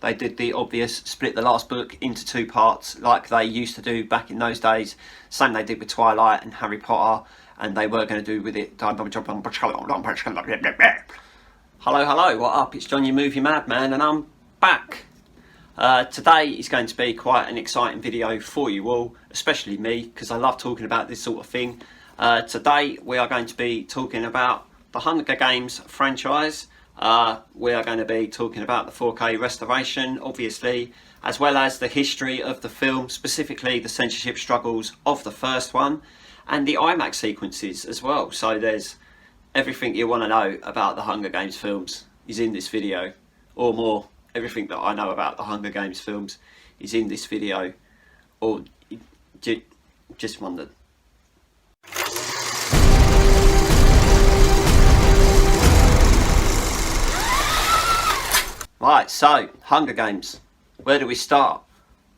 they did the obvious, split the last book into 2 parts like they used to do back in those days. Same they did with Twilight and Harry Potter, and they were going to do with it. Hello, what up? It's John, your movie madman, and I'm back. Today is going to be quite an exciting video for you all, especially me, because I love talking about this sort of thing. Today we are going to be talking about the Hunger Games franchise. We are going to be talking about the 4K restoration, obviously, as well as the history of the film, specifically the censorship struggles of the first one, and the IMAX sequences as well. So there's everything you want to know about the Hunger Games films is in this video, or more. Everything that I know about the Hunger Games films is in this video, or just wondered. Right, so Hunger Games, where do we start?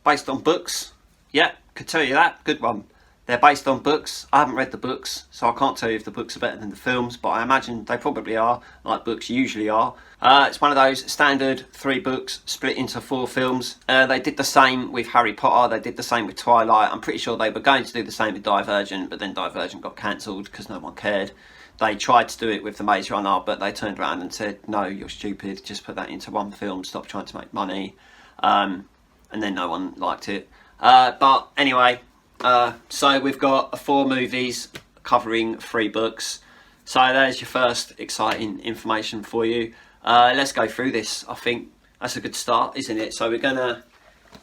Based on books? Yeah, could tell you that, good one. They're based on books. I haven't read the books, so I can't tell you if the books are better than the films, but I imagine they probably are, like books usually are. It's one of those standard 3 books split into 4 films. They did the same with Harry Potter, they did the same with Twilight. I'm pretty sure they were going to do the same with Divergent, but then Divergent got cancelled because no one cared. They tried to do it with the Maze Runner, but they turned around and said, no, you're stupid, just put that into one film, stop trying to make money. And then no one liked it. But anyway, so we've got 4 movies covering 3 books. So there's your first exciting information for you. Let's go through this. I think that's a good start, isn't it? So we're gonna,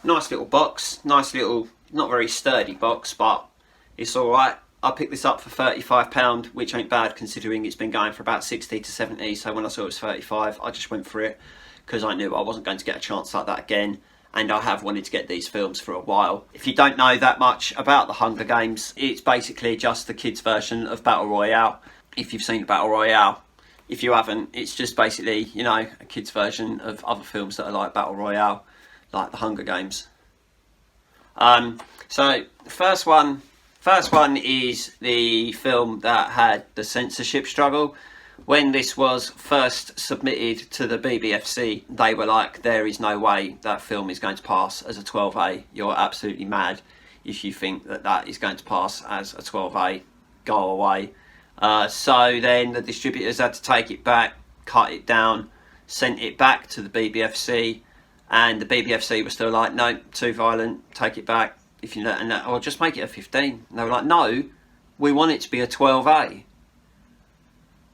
nice little box, nice little, not very sturdy box, but it's all right. I picked this up for £35, which ain't bad considering it's been going for about 60 to 70. So when I saw it was 35, I just went for it because I knew I wasn't going to get a chance like that again. And I have wanted to get these films for a while. If you don't know that much about the Hunger Games, it's basically just the kids' version of Battle Royale. If you've seen Battle Royale, if you haven't, it's just basically, you know, a kids' version of other films that are like Battle Royale, like the Hunger Games. So the first one is the film that had the censorship struggle. When this was first submitted to the BBFC, they were like, there is no way that film is going to pass as a 12A. You're absolutely mad if you think that that is going to pass as a 12A. Go away. So then the distributors had to take it back, cut it down, sent it back to the BBFC, and the BBFC was still like, no, too violent, take it back. If you or just make it a 15. And they were like, no, we want it to be a 12A.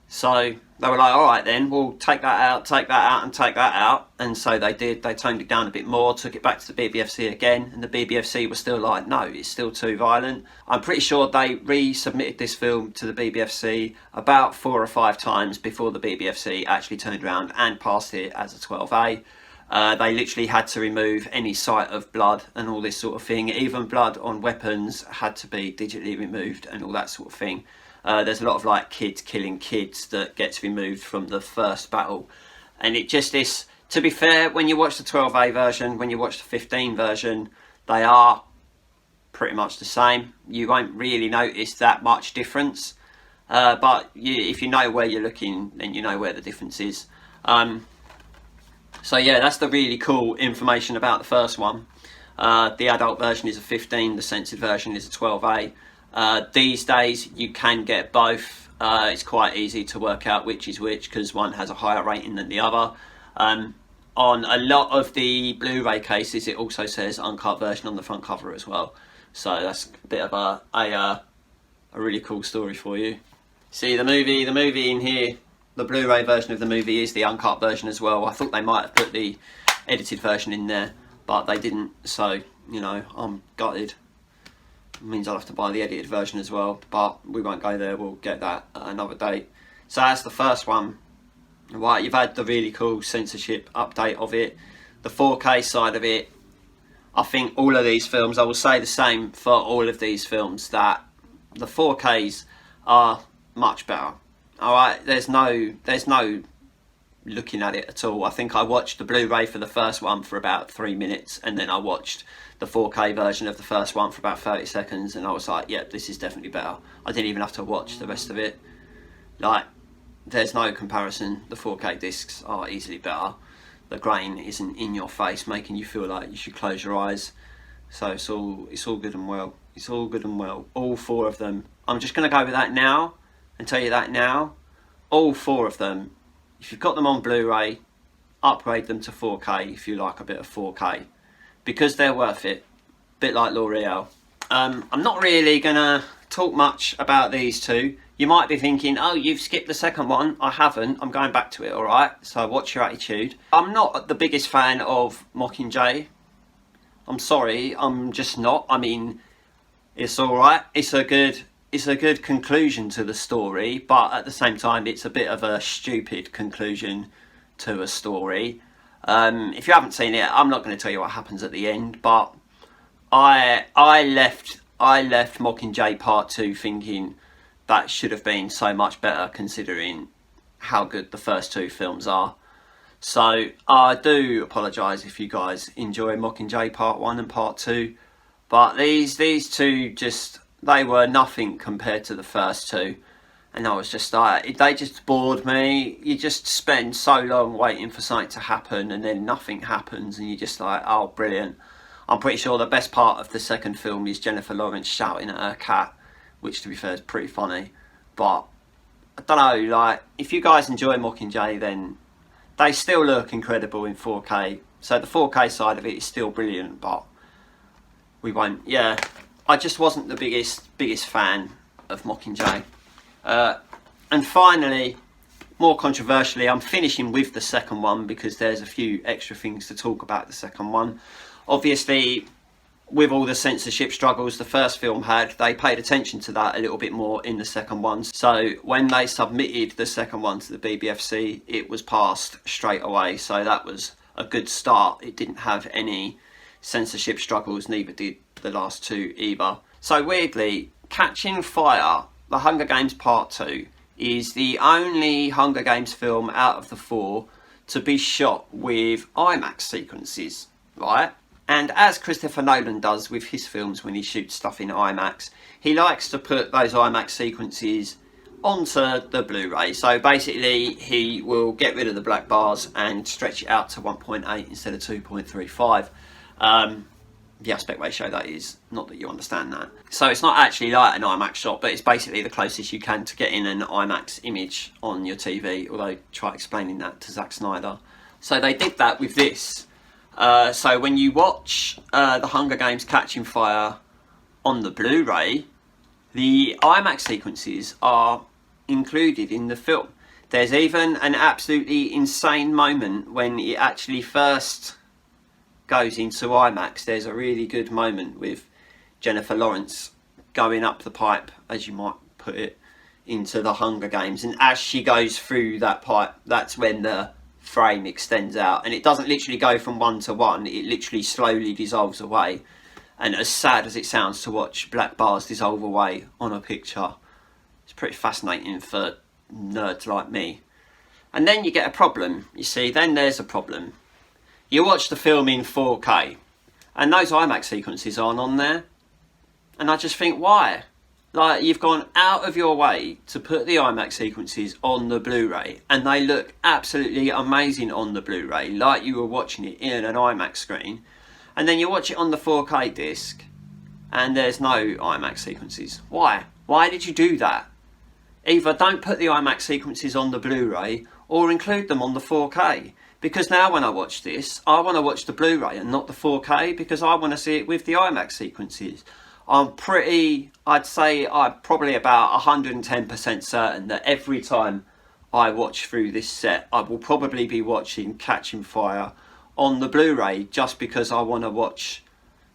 So they were like, all right then, we'll take that out, and take that out. And so they did. They toned it down a bit more, took it back to the BBFC again, and the BBFC was still like, no, it's still too violent. I'm pretty sure they resubmitted this film to the BBFC about 4 or 5 times before the BBFC actually turned around and passed it as a 12A. They literally had to remove any sight of blood and all this sort of thing. Even blood on weapons had to be digitally removed and all that sort of thing. There's a lot of like kids killing kids that gets removed from the first battle. And it just is, to be fair, when you watch the 12A version, when you watch the 15 version, they are pretty much the same. You won't really notice that much difference. But if you know where you're looking, then you know where the difference is. So yeah, that's the really cool information about the first one. The adult version is a 15, the censored version is a 12A. These days you can get both. It's quite easy to work out which is which because one has a higher rating than the other. On a lot of the Blu-ray cases it also says uncut version on the front cover as well. So that's a bit of a really cool story for you. See, the movie in here, the Blu-ray version of the movie is the uncut version as well. I thought they might have put the edited version in there, but they didn't, so, you know, I'm gutted. It means I'll have to buy the edited version as well, but we won't go there, we'll get that at another date. So that's the first one. Right, you've had the really cool censorship update of it. The 4K side of it, I think all of these films, I will say the same for all of these films, that the 4Ks are much better. Alright, there's no looking at it at all. I think I watched the Blu-ray for the first one for about 3 minutes, and then I watched the 4K version of the first one for about 30 seconds, and I was like, yep, this is definitely better. I didn't even have to watch the rest of it. Like, there's no comparison. The 4K discs are easily better. the grain isn't in your face, making you feel like you should close your eyes. So it's all good and well. It's all good and well. All 4 of them. I'm just going to go with that now and tell you that now. All 4 of them, if you've got them on Blu-ray, upgrade them to 4K if you like a bit of 4K, because they're worth it. Bit like L'Oreal. I'm not really going to talk much about these 2. You might be thinking, oh, you've skipped the second one. I haven't. I'm going back to it, alright? So watch your attitude. I'm not the biggest fan of Mockingjay. I'm sorry, I'm just not. I mean, it's alright. It's a good conclusion to the story, but at the same time, it's a bit of a stupid conclusion to a story. If you haven't seen it, I'm not going to tell you what happens at the end, but I left Mockingjay Part 2 thinking that should have been so much better, considering how good the first 2 films are. So I do apologise if you guys enjoy Mockingjay Part 1 and Part 2, but these 2 just, they were nothing compared to the first 2, and I was just like, they just bored me. You just spend so long waiting for something to happen, and then nothing happens, and you're just like, oh, brilliant. I'm pretty sure the best part of the second film is Jennifer Lawrence shouting at her cat, which to be fair is pretty funny. But I don't know, like, if you guys enjoy Mockingjay, then they still look incredible in 4K. So the 4K side of it is still brilliant, but we won't. Yeah, I just wasn't the biggest fan of Mockingjay. And finally, more controversially, I'm finishing with the second one because there's a few extra things to talk about the second one. Obviously, with all the censorship struggles the first film had, they paid attention to that a little bit more in the second one. So when they submitted the second one to the BBFC, it was passed straight away. So that was a good start. It didn't have any censorship struggles, neither did the last 2 either. So weirdly, Catching Fire, The Hunger Games Part 2, is the only Hunger Games film out of the 4 to be shot with IMAX sequences, right? And as Christopher Nolan does with his films when he shoots stuff in IMAX, he likes to put those IMAX sequences onto the Blu-ray. So basically, he will get rid of the black bars and stretch it out to 1.8 instead of 2.35. The aspect ratio, that is. Not that you understand that. So it's not actually like an IMAX shot, but it's basically the closest you can to getting an IMAX image on your TV, although try explaining that to Zack Snyder. So they did that with this. So when you watch The Hunger Games Catching Fire on the Blu-ray, the IMAX sequences are included in the film. There's even an absolutely insane moment when it actually first goes into IMAX. There's a really good moment with Jennifer Lawrence going up the pipe, as you might put it, into the Hunger Games. And as she goes through that pipe, that's when the frame extends out, and it doesn't literally go from 1 to 1, it literally slowly dissolves away. And as sad as it sounds to watch black bars dissolve away on a picture, it's pretty fascinating for nerds like me. And then you get a problem, you see, then there's a problem. You watch the film in 4K and those IMAX sequences aren't on there, and I just think, why? Like, you've gone out of your way to put the IMAX sequences on the Blu-ray, and they look absolutely amazing on the Blu-ray, like you were watching it in an IMAX screen. And then you watch it on the 4K disc, and there's no IMAX sequences. Why? Why did you do that? Either don't put the IMAX sequences on the Blu-ray, or include them on the 4K. Because now when I watch this, I want to watch the Blu-ray and not the 4K, because I want to see it with the IMAX sequences. I'd say I'm probably about 110% certain that every time I watch through this set, I will probably be watching Catching Fire on the Blu-ray, just because I want to watch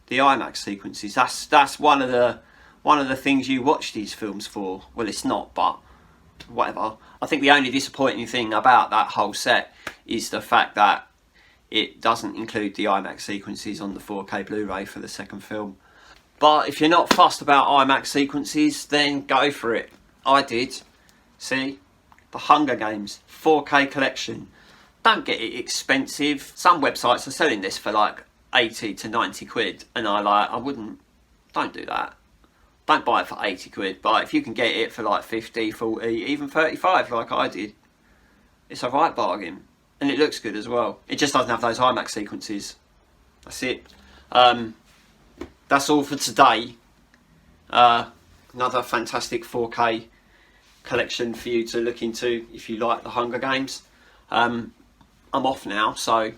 the IMAX sequences. That's one of the things you watch these films for. Well, it's not, but whatever. I think the only disappointing thing about that whole set is the fact that it doesn't include the IMAX sequences on the 4K Blu-ray for the second film. But if you're not fussed about IMAX sequences, then go for it. I did. See? The Hunger Games 4K collection. Don't get it expensive. Some websites are selling this for like 80 to 90 quid. And I wouldn't. Don't do that. Don't buy it for 80 quid. But if you can get it for like 50, 40, even 35 like I did, it's a right bargain. and it looks good as well. It just doesn't have those IMAX sequences. That's it. That's all for today. Another fantastic 4K collection for you to look into if you like the Hunger Games. I'm off now, so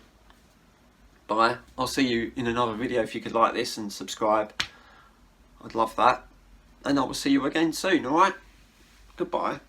bye. I'll see you in another video. If you could like this and subscribe, I'd love that. And I will see you again soon, alright? Goodbye.